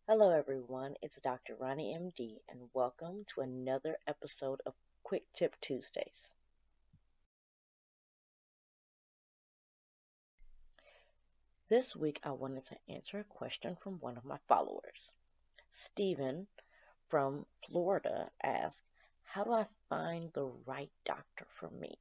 Hello, everyone. It's Dr. Roni MD, and welcome to another episode of Quick Tip Tuesdays. This week, I wanted to answer a question from one of my followers. Stephen from Florida asked, how do I find the right doctor for me?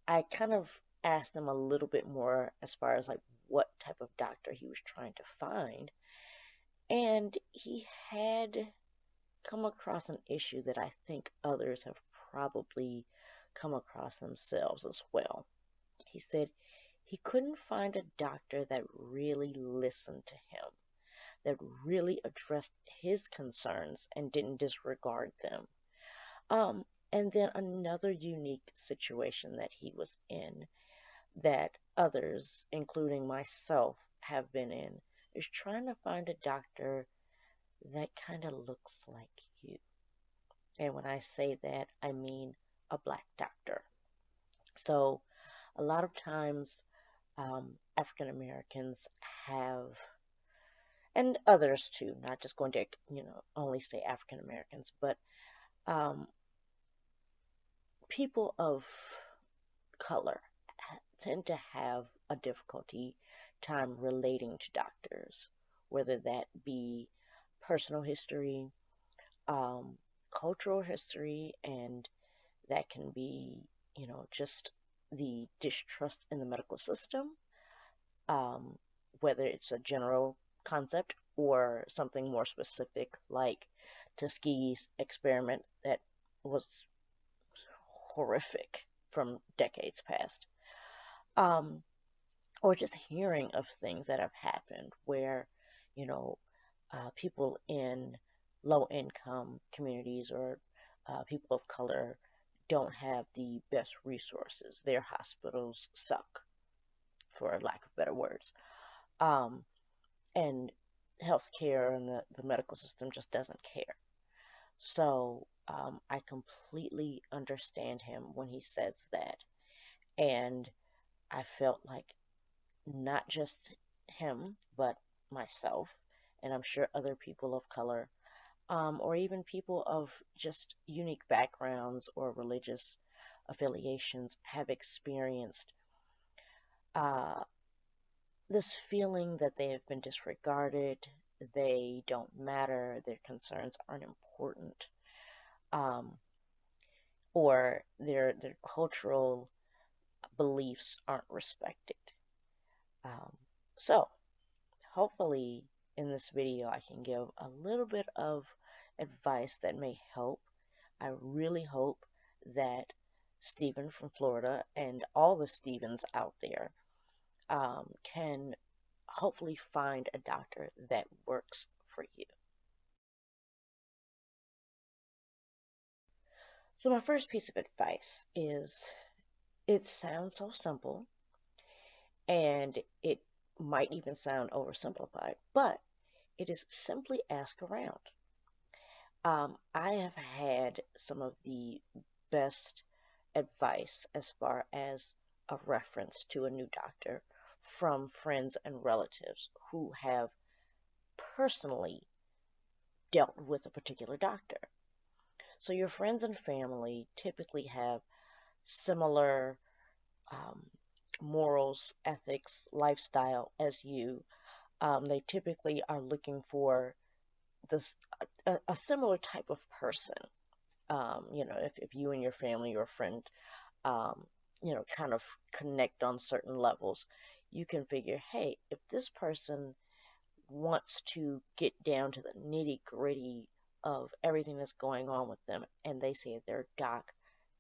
I kind of asked him a little bit more as far as like what type of doctor he was trying to find, and he had come across an issue that I think others have probably come across themselves as well. He said he couldn't find a doctor that really listened to him, that really addressed his concerns and didn't disregard them. And then another unique situation that he was in that others, including myself, have been in is trying to find a doctor that kind of looks like you. And when I say that, I mean a black doctor. So a lot of times, African Americans have, and others too, not just going to, only say African Americans, but um, people of color tend to have a difficulty time relating to doctors, whether that be personal history, um, cultural history, and that can be, just the distrust in the medical system, um, whether it's a general concept or something more specific like Tuskegee's experiment that was horrific from decades past, um, or just hearing of things that have happened where, you know, people in low income communities or people of color don't have the best resources. Their hospitals suck, for lack of better words. Um, and healthcare and the medical system just doesn't care. So I completely understand him when he says that. And I felt like not just him, but myself, and I'm sure other people of color, or even people of just unique backgrounds or religious affiliations, have experienced uh, this feeling that they have been disregarded, they don't matter, their concerns aren't important, um, or their cultural beliefs aren't respected. Um, so, hopefully, in this video, I can give a little bit of advice that may help. I really hope that Stephen from Florida and all the Stevens out there can hopefully find a doctor that works for you. So, my first piece of advice is it sounds so simple and it might even sound oversimplified, but it is simply ask around. I have had some of the best advice as far as a reference to a new doctor from friends and relatives who have personally dealt with a particular doctor. So your friends and family typically have similar um, morals, ethics, lifestyle as you. They typically are looking for this a similar type of person. If you and your family or friend, um, kind of connect on certain levels, you can figure, hey, if this person wants to get down to the nitty gritty of everything that's going on with them, and they say their doc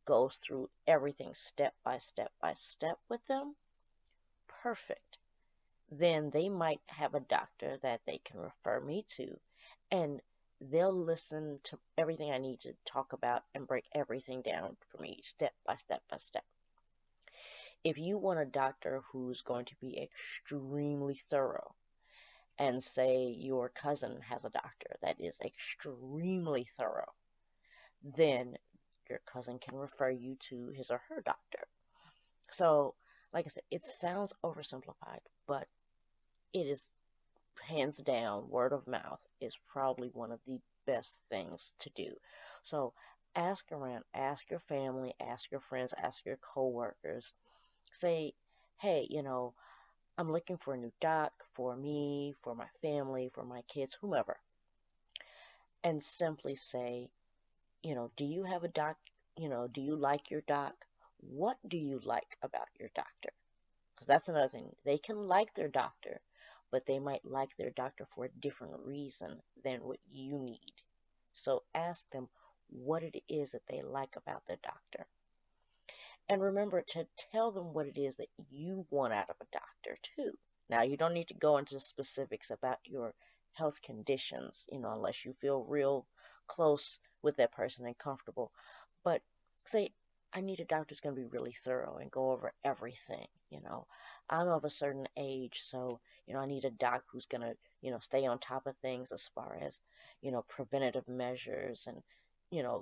goes through everything step by step by step with them, perfect. Then they might have a doctor that they can refer me to, and they'll listen to everything I need to talk about and break everything down for me step by step by step. If you want a doctor who's going to be extremely thorough, and say your cousin has a doctor that is extremely thorough, then your cousin can refer you to his or her doctor. So, like I said, it sounds oversimplified, but it is hands down, word of mouth is probably one of the best things to do. So ask around, ask your family, ask your friends, ask your coworkers. Say, hey, I'm looking for a new doc for me, for my family, for my kids, whomever. And simply say, do you have a doc? Do you like your doc? What do you like about your doctor? Because that's another thing. They can like their doctor, but they might like their doctor for a different reason than what you need. So ask them what it is that they like about the doctor. And remember to tell them what it is that you want out of a doctor, too. Now, you don't need to go into specifics about your health conditions, unless you feel real close with that person and comfortable. But say, I need a doctor who's going to be really thorough and go over everything. I'm of a certain age, so, I need a doc who's going to, stay on top of things as far as, preventative measures and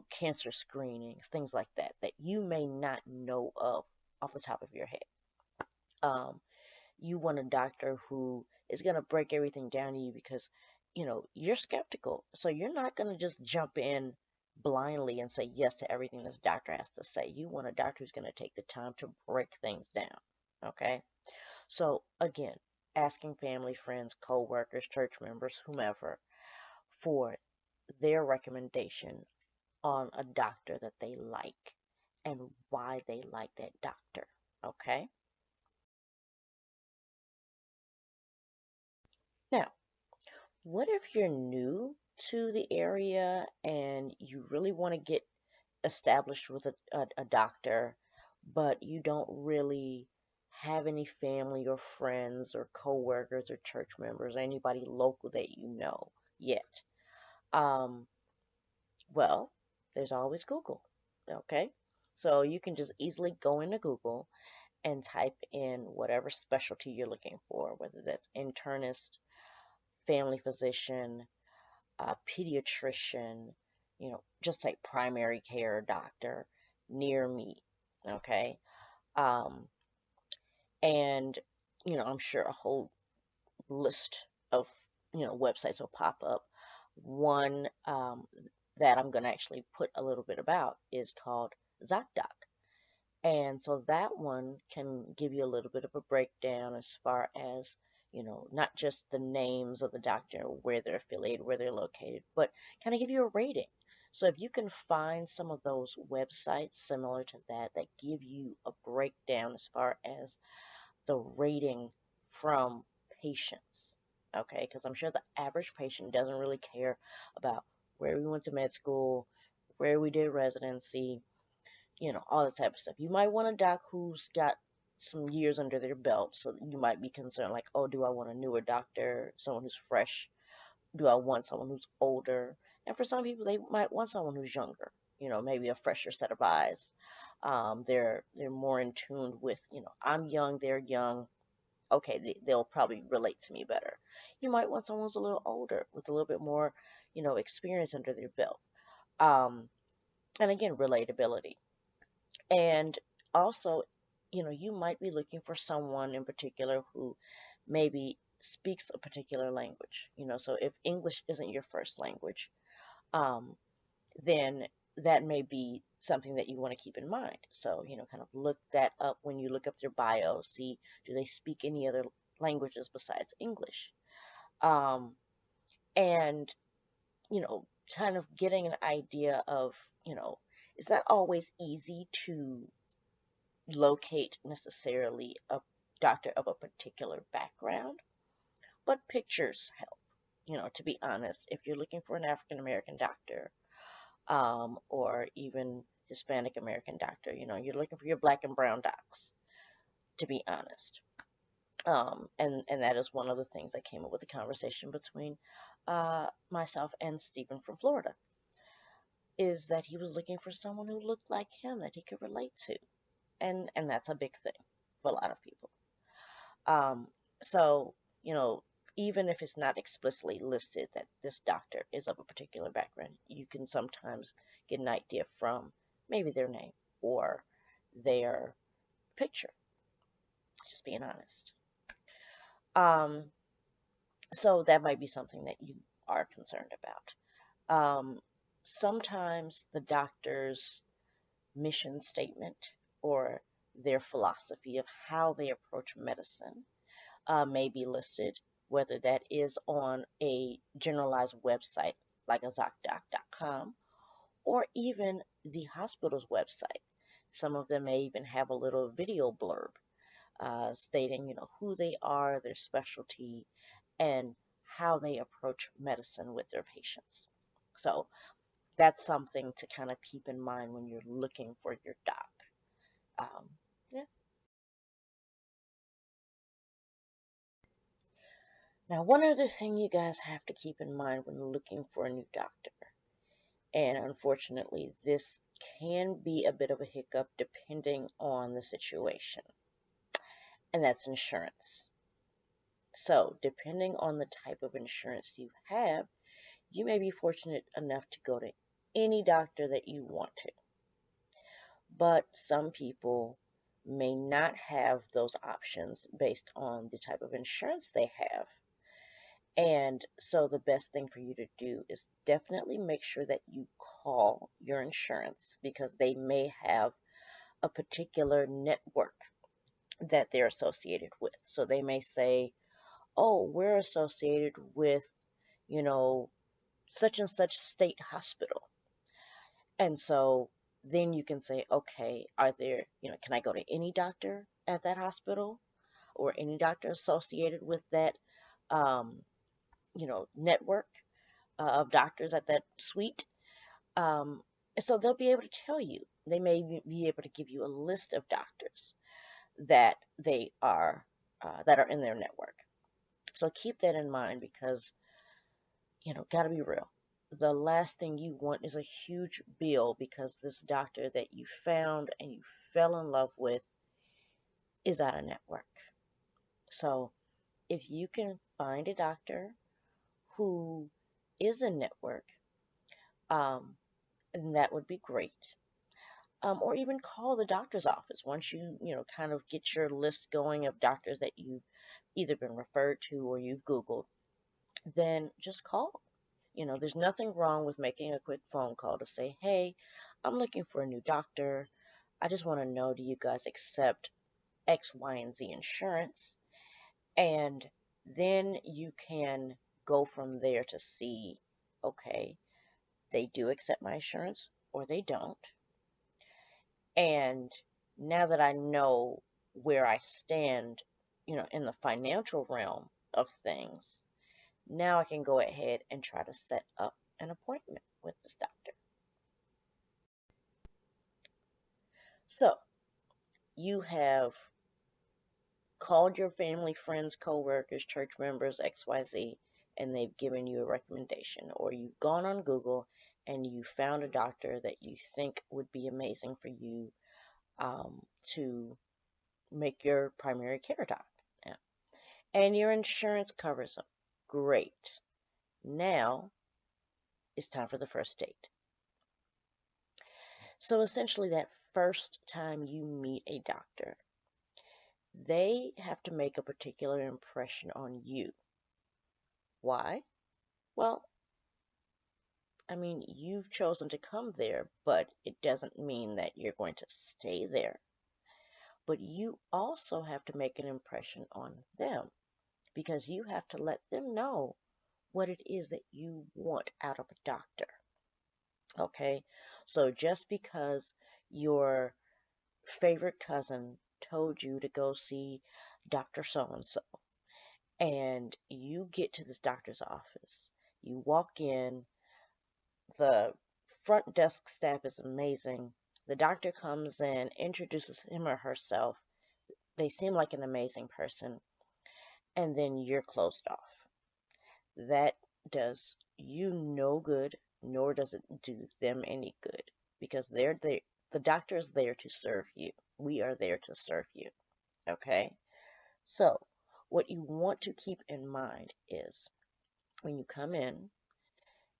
cancer screenings, things like that, that you may not know of off the top of your head. Um, you want a doctor who is going to break everything down to you because, you're skeptical. So you're not going to just jump in blindly and say yes to everything this doctor has to say. You want a doctor who's going to take the time to break things down. Okay? So again, asking family, friends, co-workers, church members, whomever, for their recommendation on a doctor that they like and why they like that doctor. Okay? Now, what if you're new to the area and you really want to get established with a doctor, but you don't really have any family or friends or coworkers or church members or anybody local that you know yet? Um, well, there's always Google. Okay? So you can just easily go into Google and type in whatever specialty you're looking for, whether that's internist, family physician, pediatrician, just like primary care doctor near me. Okay. Um, and, I'm sure a whole list of, websites will pop up. One that I'm going to actually put a little bit about is called ZocDoc. And so that one can give you a little bit of a breakdown as far as, not just the names of the doctor, where they're affiliated, where they're located, but kind of give you a rating. So if you can find some of those websites similar to that give you a breakdown as far as the rating from patients, okay? Because I'm sure the average patient doesn't really care about where we went to med school, where we did residency, all that type of stuff. You might want a doc who's got some years under their belt, so you might be concerned, like, oh, do I want a newer doctor, someone who's fresh? Do I want someone who's older? And for some people, they might want someone who's younger, maybe a fresher set of eyes. They're more in tune with, I'm young, they're young. Okay, they'll probably relate to me better. You might want someone who's a little older with a little bit more, experience under their belt. Um, and again, relatability. And also, you might be looking for someone in particular who maybe speaks a particular language. So if English isn't your first language, um, then that may be something that you want to keep in mind. So, kind of look that up when you look up their bio, see, do they speak any other languages besides English? Um, and, you know, kind of getting an idea of, it's not always easy to locate necessarily a doctor of a particular background, but pictures help. To be honest, if you're looking for an African American doctor, or even Hispanic American doctor, you're looking for your black and brown docs, to be honest. And that is one of the things that came up with the conversation between myself and Stephen from Florida, is that he was looking for someone who looked like him that he could relate to, and that's a big thing for a lot of people. Um, so, even if it's not explicitly listed that this doctor is of a particular background, you can sometimes get an idea from maybe their name or their picture, just being honest. Um, So that might be something that you are concerned about. Sometimes the doctor's mission statement or their philosophy of how they approach medicine may be listed, whether that is on a generalized website like a ZocDoc.com or even the hospital's website. Some of them may even have a little video blurb stating, who they are, their specialty, and how they approach medicine with their patients. So that's something to kind of keep in mind when you're looking for your doc. Um, yeah. Now, one other thing you guys have to keep in mind when looking for a new doctor, and unfortunately, this can be a bit of a hiccup depending on the situation, and that's insurance. So, depending on the type of insurance you have, you may be fortunate enough to go to any doctor that you want to. But some people may not have those options based on the type of insurance they have. And so the best thing for you to do is definitely make sure that you call your insurance because they may have a particular network that they're associated with. So they may say, oh, we're associated with, you know, such and such state hospital. And so then you can say, okay, are there, can I go to any doctor at that hospital or any doctor associated with that, um, network of doctors at that suite? Um, so they'll be able to tell you. They may be able to give you a list of doctors that that are in their network. So keep that in mind because gotta be real. The last thing you want is a huge bill because this doctor that you found and you fell in love with is out of network. So if you can find a doctor who is in network, um, then that would be great. Or even call the doctor's office once kind of get your list going of doctors that you've either been referred to or you've Googled, then just call. There's nothing wrong with making a quick phone call to say, hey, I'm looking for a new doctor. I just want to know, do you guys accept X, Y, and Z insurance? And then you can go from there to see, okay, they do accept my insurance or they don't. And now that I know where I stand, in the financial realm of things, now I can go ahead and try to set up an appointment with this doctor. So you have called your family, friends, coworkers, church members, XYZ, and they've given you a recommendation, or you've gone on Google and you found a doctor that you think would be amazing for you to make your primary care doc. Yeah. And your insurance covers them. Great. Now it's time for the first date. So essentially, that first time you meet a doctor, they have to make a particular impression on you. Why? Well, I mean, you've chosen to come there, but it doesn't mean that you're going to stay there. But you also have to make an impression on them because you have to let them know what it is that you want out of a doctor. Okay? So just because your favorite cousin told you to go see Dr. So and so, and you get to this doctor's office, you walk in, the front desk staff is amazing. The doctor comes in, introduces him or herself. They seem like an amazing person, and then you're closed off. That does you no good, nor does it do them any good because the doctor is there to serve you. We are there to serve you. Okay? So, what you want to keep in mind is when you come in,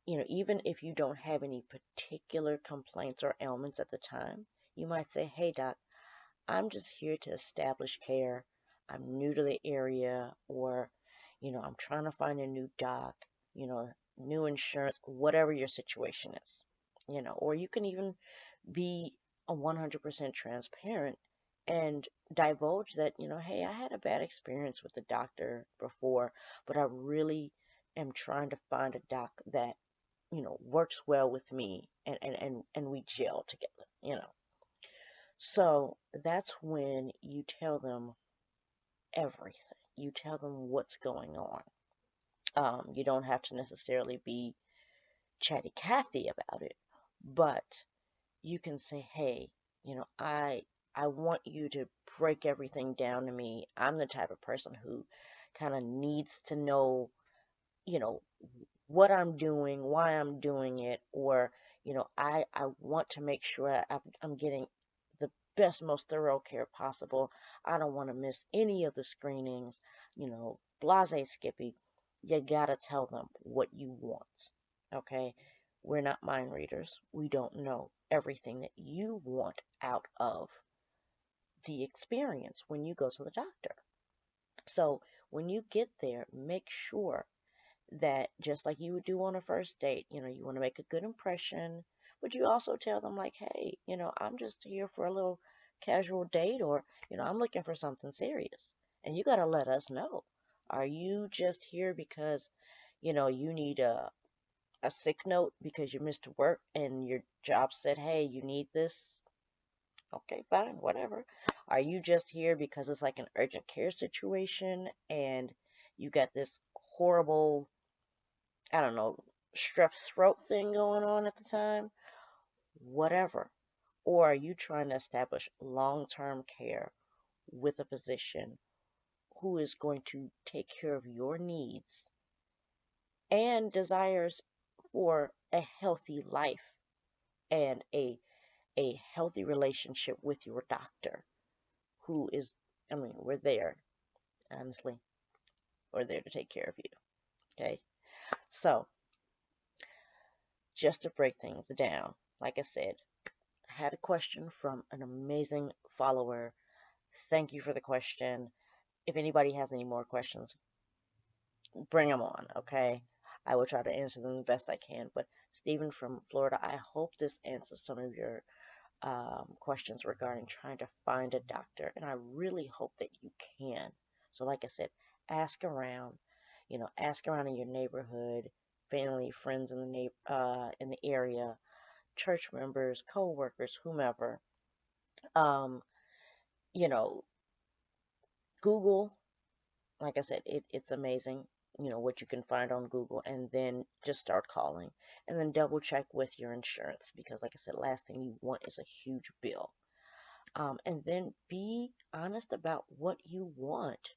even if you don't have any particular complaints or ailments at the time, you might say, hey, doc, I'm just here to establish care. I'm new to the area, or, I'm trying to find a new doc, you know, new insurance, whatever your situation is, or you can even be a 100% transparent and divulge that, hey, I had a bad experience with the doctor before, but I really am trying to find a doc that, works well with me and we gel together. So that's when you tell them everything. You tell them what's going on. You don't have to necessarily be chatty Cathy about it, but you can say, hey, I want you to break everything down to me. I'm the type of person who kind of needs to know, you know, what I'm doing, why I'm doing it, or, I want to make sure I'm getting the best, most thorough care possible. I don't want to miss any of the screenings, blase Skippy. You gotta tell them what you want, okay? We're not mind readers. We don't know everything that you want out of the experience when you go to the doctor. So when you get there, make sure that just like you would do on a first date, you want to make a good impression, but you also tell them like, hey, I'm just here for a little casual date, or, I'm looking for something serious. And you got to let us know. Are you just here because, you need a sick note because you missed work and your job said, hey, you need this? Okay, fine, whatever. Are you just here because it's like an urgent care situation and you got this horrible, I don't know, strep throat thing going on at the time? Whatever. Or are you trying to establish long-term care with a physician who is going to take care of your needs and desires for a healthy life and a healthy relationship with your doctor who is, I mean, we're there, honestly. We're there to take care of you. Okay. So, just to break things down, like I said, I had a question from an amazing follower. Thank you for the question. If anybody has any more questions, bring them on, okay? I will try to answer them the best I can. But Stephen from Florida, I hope this answers some of your questions regarding trying to find a doctor, and I really hope that you can. So, like I said, ask around. Ask around in your neighborhood, family, friends in the area, church members, co-workers, whomever. Um, you know, Google. Like I said, it's amazing. What you can find on Google, and then just start calling, and then double check with your insurance because, like I said, last thing you want is a huge bill. And then be honest about what you want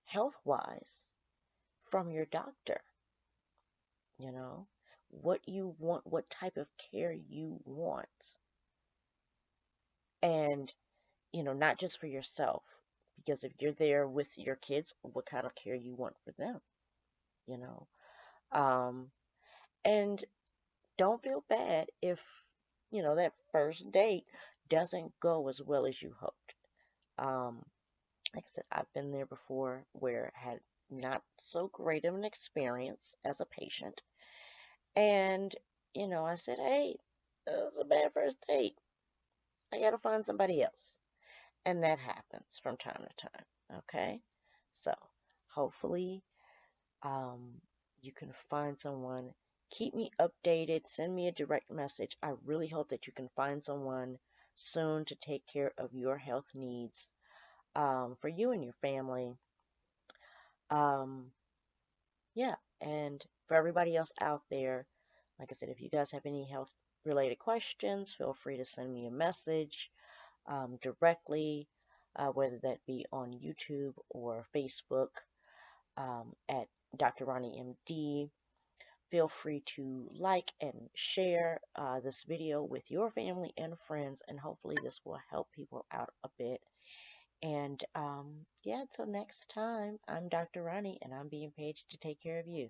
health wise from your doctor. You know, what you want, what type of care you want. And, not just for yourself, because if you're there with your kids, what kind of care you want for them, you know. Um, and don't feel bad if, that first date doesn't go as well as you hoped. Um, like I said, I've been there before where I had not so great of an experience as a patient. And, I said, hey, it was a bad first date. I got to find somebody else. And that happens from time to time. Okay? So, hopefully, um, you can find someone. Keep me updated. Send me a direct message. I really hope that you can find someone soon to take care of your health needs for you and your family. Um, yeah, and for everybody else out there, like I said, if you guys have any health related questions, feel free to send me a message directly, whether that be on YouTube or Facebook at Dr. RoniMD. Feel free to like and share this video with your family and friends, and hopefully this will help people out a bit. And yeah, until next time, I'm Dr. Roni, and I'm being paid to take care of you.